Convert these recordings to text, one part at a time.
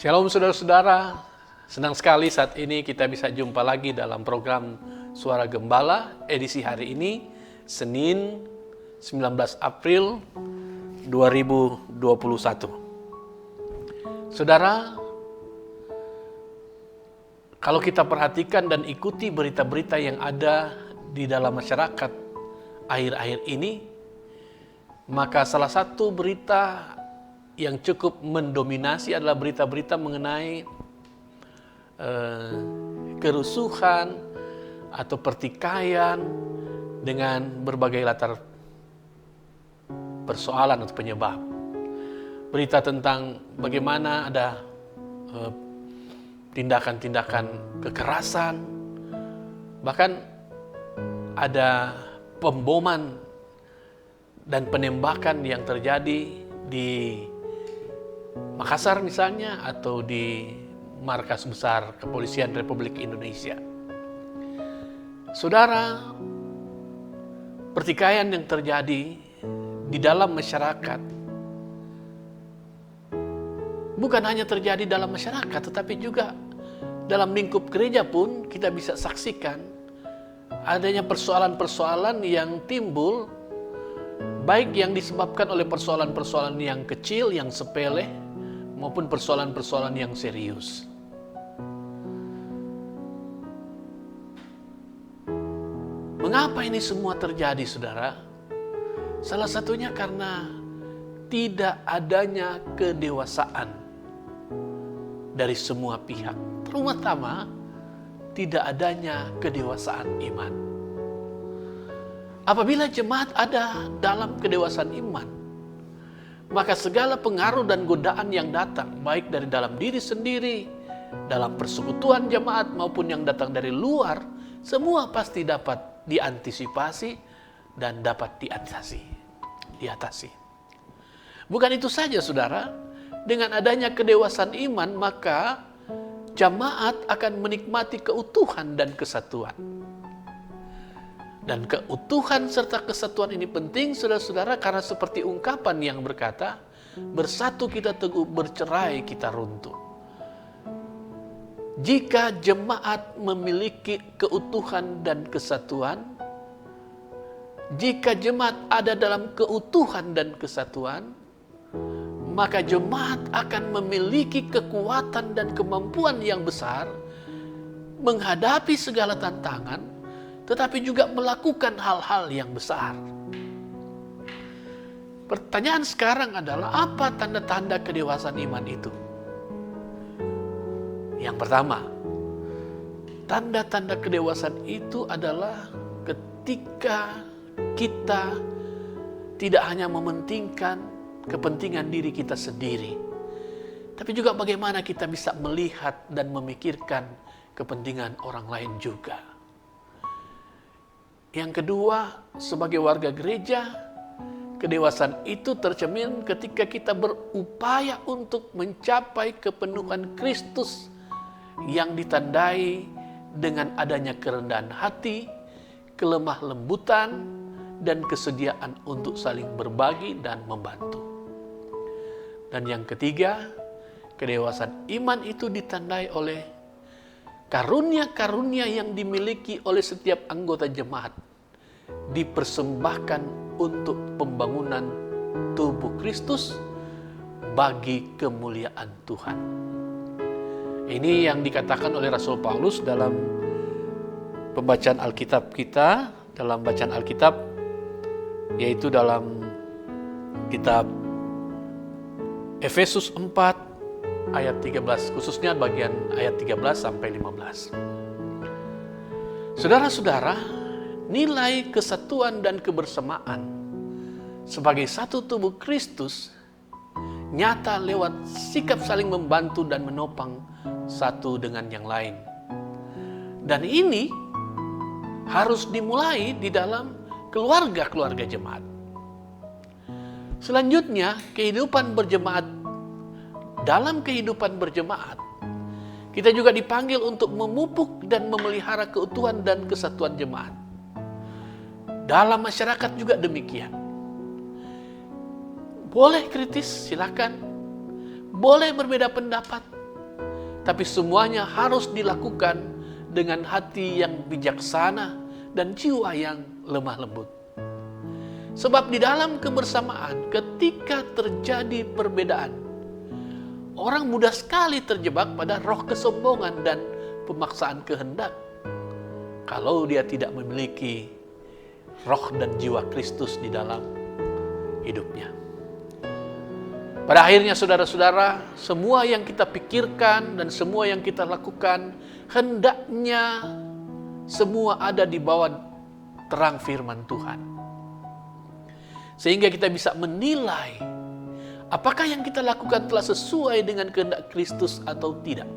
Shalom saudara-saudara, senang sekali saat ini kita bisa jumpa lagi dalam program Suara Gembala edisi hari ini, Senin 19 April 2021. Saudara, kalau kita perhatikan dan ikuti berita-berita yang ada di dalam masyarakat akhir-akhir ini, maka salah satu berita yang cukup mendominasi adalah berita-berita mengenai kerusuhan atau pertikaian dengan berbagai latar persoalan atau penyebab. Berita tentang bagaimana ada tindakan-tindakan kekerasan, bahkan ada pemboman dan penembakan yang terjadi di Makassar misalnya, atau di markas besar Kepolisian Republik Indonesia. Saudara, pertikaian yang terjadi di dalam masyarakat bukan hanya terjadi dalam masyarakat, tetapi juga dalam lingkup gereja pun kita bisa saksikan adanya persoalan-persoalan yang timbul, baik yang disebabkan oleh persoalan-persoalan yang kecil, yang sepele, maupun persoalan-persoalan yang serius. Mengapa ini semua terjadi, saudara? Salah satunya karena tidak adanya kedewasaan dari semua pihak, terutama tidak adanya kedewasaan iman. Apabila jemaat ada dalam kedewasaan iman, maka segala pengaruh dan godaan yang datang, baik dari dalam diri sendiri, dalam persekutuan jemaat maupun yang datang dari luar, semua pasti dapat diantisipasi dan dapat diatasi. Bukan itu saja, saudara, dengan adanya kedewasaan iman, maka jemaat akan menikmati keutuhan dan kesatuan. Dan keutuhan serta kesatuan ini penting, saudara-saudara, karena seperti ungkapan yang berkata, bersatu kita teguh, bercerai kita runtuh. Jika jemaat memiliki keutuhan dan kesatuan, jika jemaat ada dalam keutuhan dan kesatuan, maka jemaat akan memiliki kekuatan dan kemampuan yang besar menghadapi segala tantangan, tetapi juga melakukan hal-hal yang besar. Pertanyaan sekarang adalah, apa tanda-tanda kedewasaan iman itu? Yang pertama, tanda-tanda kedewasaan itu adalah ketika kita tidak hanya mementingkan kepentingan diri kita sendiri, tapi juga bagaimana kita bisa melihat dan memikirkan kepentingan orang lain juga. Yang kedua, sebagai warga gereja, kedewasaan itu tercermin ketika kita berupaya untuk mencapai kepenuhan Kristus yang ditandai dengan adanya kerendahan hati, kelemah lembutan, dan kesediaan untuk saling berbagi dan membantu. Dan yang ketiga, kedewasaan iman itu ditandai oleh karunia-karunia yang dimiliki oleh setiap anggota jemaat, dipersembahkan untuk pembangunan tubuh Kristus bagi kemuliaan Tuhan. Ini yang dikatakan oleh Rasul Paulus dalam pembacaan Alkitab kita, dalam bacaan Alkitab, yaitu dalam kitab Efesus 4 ayat 13, khususnya bagian ayat 13 sampai 15. Saudara-saudara, nilai kesatuan dan kebersamaan sebagai satu tubuh Kristus nyata lewat sikap saling membantu dan menopang satu dengan yang lain. Dan ini harus dimulai di dalam keluarga-keluarga jemaat. Selanjutnya, kehidupan berjemaat. Dalam kehidupan berjemaat, kita juga dipanggil untuk memupuk dan memelihara keutuhan dan kesatuan jemaat. Dalam masyarakat juga demikian. Boleh kritis, silakan. Boleh berbeda pendapat, tapi semuanya harus dilakukan dengan hati yang bijaksana dan jiwa yang lemah lembut. Sebab di dalam kebersamaan, ketika terjadi perbedaan, orang mudah sekali terjebak pada roh kesombongan dan pemaksaan kehendak kalau dia tidak memiliki roh dan jiwa Kristus di dalam hidupnya. Pada akhirnya saudara-saudara, semua yang kita pikirkan dan semua yang kita lakukan hendaknya semua ada di bawah terang firman Tuhan. Sehingga kita bisa menilai apakah yang kita lakukan telah sesuai dengan kehendak Kristus atau tidak.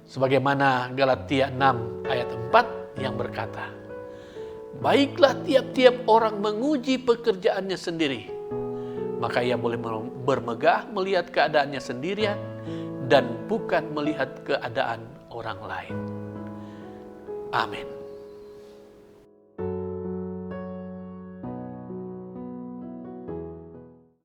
Sebagaimana Galatia 6 ayat 4 yang berkata, "Baiklah tiap-tiap orang menguji pekerjaannya sendiri, maka ia boleh bermegah melihat keadaannya sendirian dan bukan melihat keadaan orang lain." Amin.